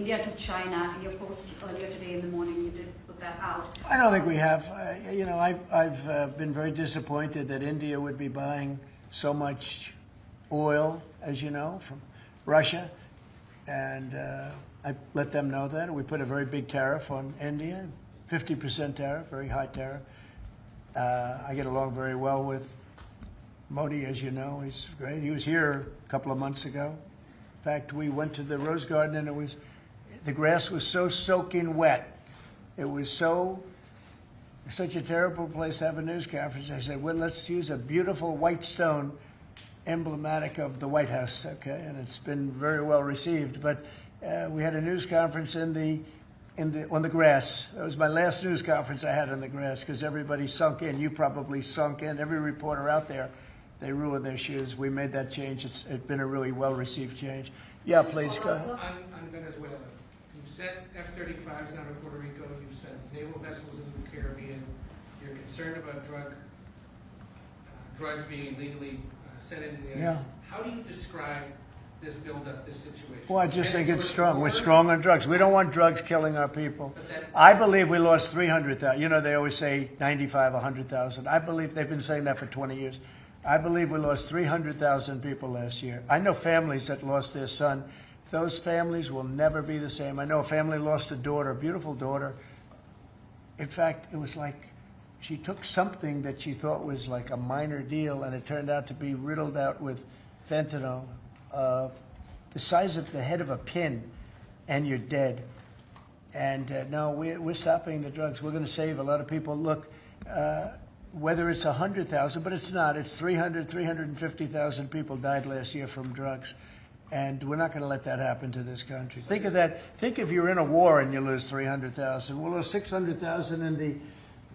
India to China. In your post earlier today in the morning, you did put that out. I don't think we have. You know, I've been very disappointed that India would be buying so much oil, as you know, from Russia. And I let them know that. We put a very big tariff on India, 50% tariff, very high tariff. I get along very well with Modi, as you know. He's great. He was here a couple of months ago. In fact, we went to the Rose Garden, and the grass was so soaking wet. It was such a terrible place to have a news conference. I said, well, let's use a beautiful white stone emblematic of the White House, okay? And it's been very well received. But we had a news conference on the grass. That was my last news conference I had on the grass because everybody sunk in. You probably sunk in. Every reporter out there, they ruined their shoes. We made that change. It's been a really well-received change. Yeah, please go ahead. On Venezuela, you've sent F-35s down to Puerto Rico. You've sent naval vessels into the Caribbean. You're concerned about drugs being illegally sent into the area. Yeah. How do you describe this buildup, this situation? Well, I just think it's strong. We're strong on drugs. We don't want drugs killing our people. I believe we lost 300,000. You know, they always say 95, 100,000. I believe they've been saying that for 20 years. I believe we lost 300,000 people last year. I know families that lost their son. Those families will never be the same. I know a family lost a daughter, a beautiful daughter. In fact, it was like she took something that she thought was like a minor deal, and it turned out to be riddled out with fentanyl, the size of the head of a pin, and you're dead. And no, we're stopping the drugs. We're going to save a lot of people. Look, whether it's 100,000, but it's not. It's 350,000 people died last year from drugs. And we're not going to let that happen to this country. Think of that. Think if you're in a war and you lose 300,000. We'll lose 600,000 in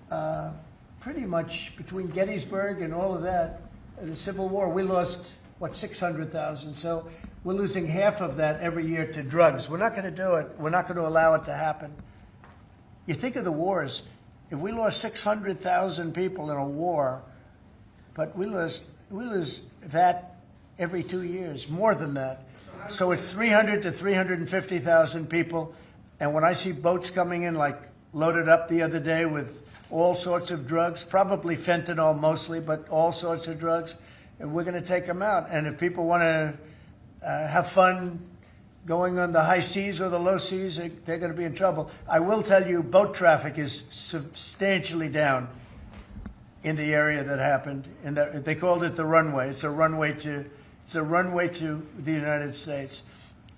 the, pretty much between Gettysburg and all of that, the Civil War, we lost, what, 600,000. So we're losing half of that every year to drugs. We're not going to do it. We're not going to allow it to happen. You think of the wars. If we lost 600,000 people in a war, but we lose that every 2 years, more than that. So it's 300 to 350,000 people. And when I see boats coming in, like loaded up the other day with all sorts of drugs, probably fentanyl mostly, but all sorts of drugs, and we're going to take them out. And if people want to have fun going on the high seas or the low seas, they're going to be in trouble. I will tell you, boat traffic is substantially down in the area that happened. And they called it the runway. It's a runway to the United States.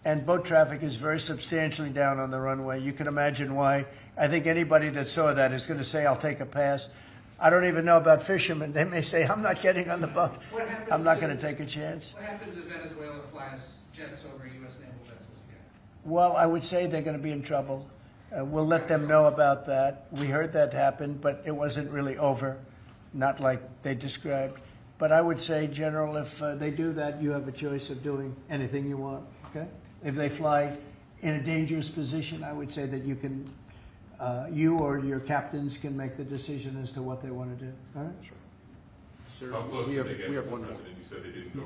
And boat traffic is very substantially down on the runway. You can imagine why. I think anybody that saw that is going to say, I'll take a pass. I don't even know about fishermen. They may say, I'm not getting on the boat. I'm not going to take a chance. What happens if Venezuela flies jets over U.S. naval vessels again? Well, I would say they're going to be in trouble. We'll let them know about that. We heard that happen, but it wasn't really over, not like they described. But I would say, General, if they do that, you have a choice of doing anything you want, okay? If they fly in a dangerous position, I would say that you can, you or your captains can make the decision as to what they want to do, all right? Sure. Sir, we have one more. You said they didn't go